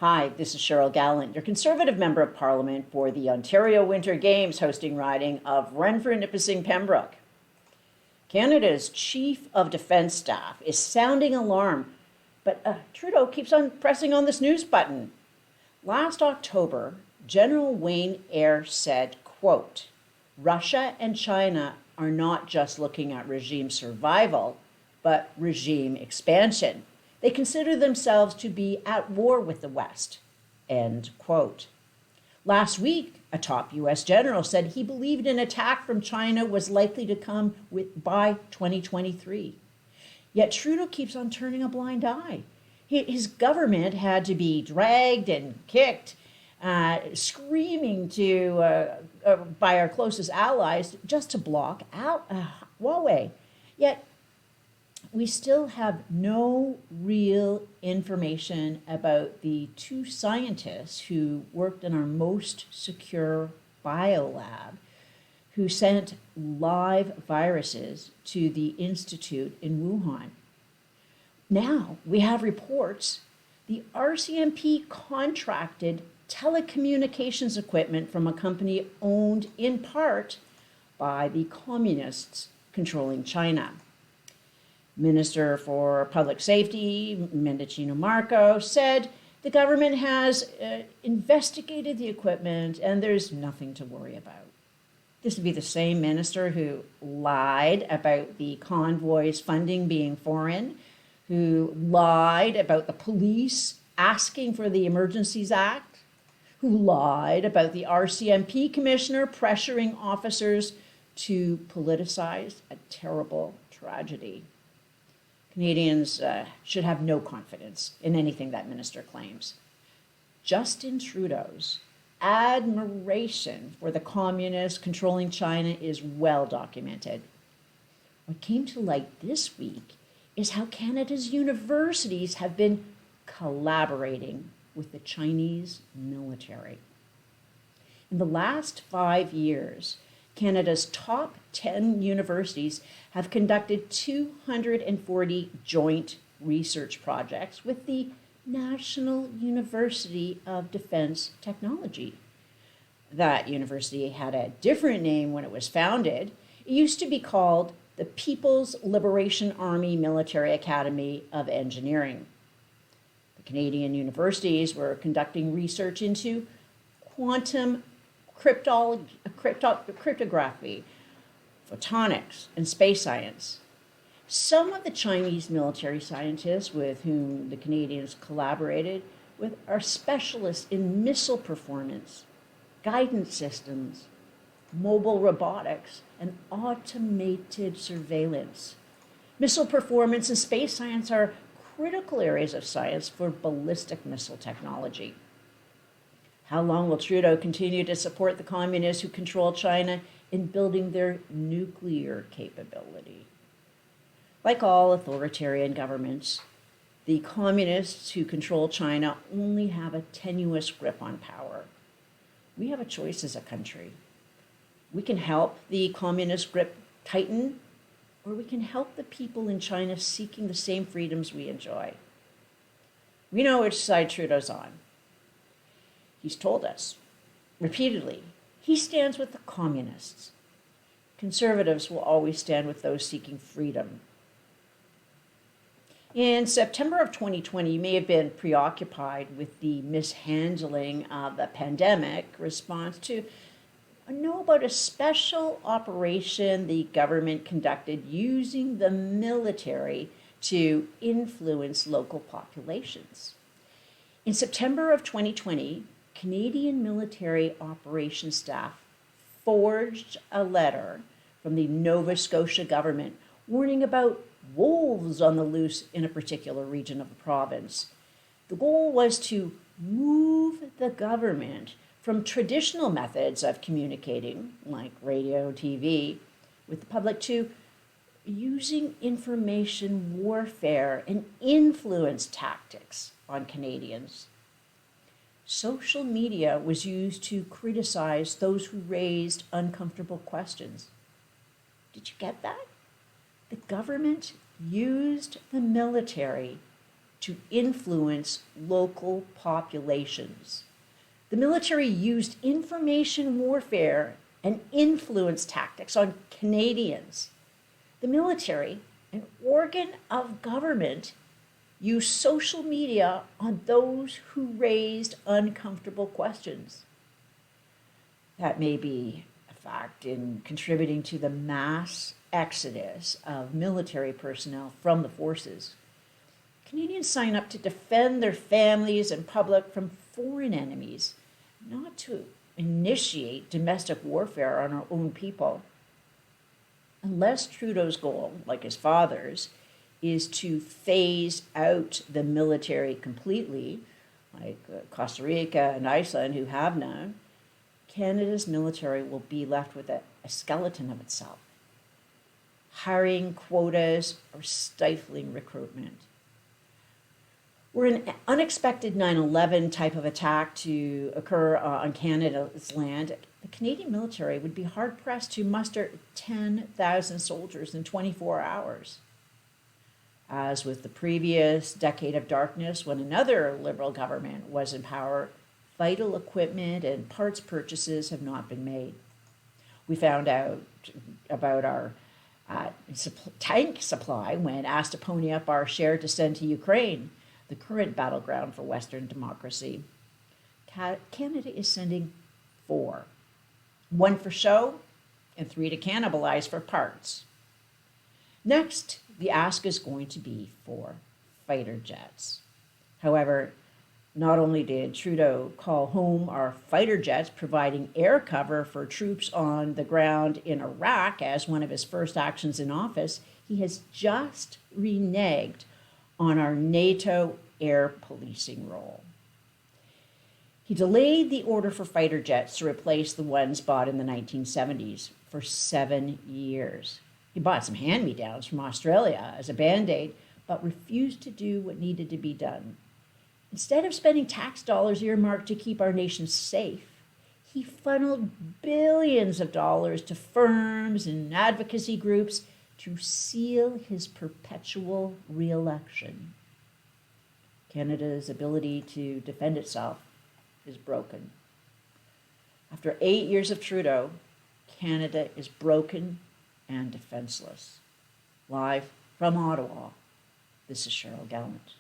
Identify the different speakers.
Speaker 1: Hi, this is Cheryl Gallant, your Conservative Member of Parliament for the Ontario Winter Games hosting riding of Renfrew-Nipissing-Pembroke. Canada's Chief of Defence Staff is sounding alarm, but Trudeau keeps on pressing on the snooze button. Last October, General Wayne Eyre said, quote, Russia and China are not just looking at regime survival, but regime expansion. They consider themselves to be at war with the West, end quote. Last week, a top U.S. general said he believed an attack from China was likely to come by 2023. Yet Trudeau keeps on turning a blind eye. His government had to be dragged and kicked, screaming by our closest allies just to block out Huawei. Yet we still have no real information about the two scientists who worked in our most secure biolab who sent live viruses to the institute in Wuhan. Now we have reports the RCMP contracted telecommunications equipment from a company owned in part by the communists controlling China. Minister for Public Safety, Mendicino Marco, said the government has investigated the equipment and there's nothing to worry about. This would be the same minister who lied about the convoy's funding being foreign, who lied about the police asking for the Emergencies Act, who lied about the RCMP commissioner pressuring officers to politicize a terrible tragedy. Canadians should have no confidence in anything that minister claims. Justin Trudeau's admiration for the communists controlling China is well documented. What came to light this week is how Canada's universities have been collaborating with the Chinese military. In the last 5 years, Canada's top 10 universities have conducted 240 joint research projects with the National University of Defence Technology. That university had a different name when it was founded. It used to be called the People's Liberation Army Military Academy of Engineering. The Canadian universities were conducting research into quantum cryptography, photonics, and space science. Some of the Chinese military scientists with whom the Canadians collaborated with are specialists in missile performance, guidance systems, mobile robotics, and automated surveillance. Missile performance and space science are critical areas of science for ballistic missile technology. How long will Trudeau continue to support the communists who control China in building their nuclear capability? Like all authoritarian governments, the communists who control China only have a tenuous grip on power. We have a choice as a country. We can help the communist grip tighten, or we can help the people in China seeking the same freedoms we enjoy. We know which side Trudeau's on. He's told us repeatedly he stands with the communists. Conservatives will always stand with those seeking freedom. In September of 2020, you may have been preoccupied with the mishandling of the pandemic response to know about a special operation the government conducted using the military to influence local populations. In September of 2020, Canadian military operations staff forged a letter from the Nova Scotia government warning about wolves on the loose in a particular region of the province. The goal was to move the government from traditional methods of communicating, like radio, TV, with the public to using information warfare and influence tactics on Canadians. Social media was used to criticize those who raised uncomfortable questions. Did you get that? The government used the military to influence local populations. The military used information warfare and influence tactics on Canadians. The military, an organ of government, used social media on those who raised uncomfortable questions. That may be a fact in contributing to the mass exodus of military personnel from the forces. Canadians sign up to defend their families and public from foreign enemies, not to initiate domestic warfare on our own people. Unless Trudeau's goal, like his father's, is to phase out the military completely, like Costa Rica and Iceland, who have none, Canada's military will be left with a skeleton of itself. Hiring quotas or stifling recruitment. Were an unexpected 9/11 type of attack to occur on Canada's land, the Canadian military would be hard-pressed to muster 10,000 soldiers in 24 hours. As with the previous decade of darkness, when another Liberal government was in power, vital equipment and parts purchases have not been made. We found out about our tank supply when asked to pony up our share to send to Ukraine, the current battleground for Western democracy. Canada is sending 4. 1 for show and 3 to cannibalize for parts. Next, the ask is going to be for fighter jets. However, not only did Trudeau call home our fighter jets providing air cover for troops on the ground in Iraq as one of his first actions in office, he has just reneged on our NATO air policing role. He delayed the order for fighter jets to replace the ones bought in the 1970s for 7 years. He bought some hand-me-downs from Australia as a band-aid, but refused to do what needed to be done. Instead of spending tax dollars earmarked to keep our nation safe, he funneled billions of dollars to firms and advocacy groups to seal his perpetual re-election. Canada's ability to defend itself is broken. After 8 years of Trudeau, Canada is broken and defenseless. Live from Ottawa, this is Cheryl Gallant.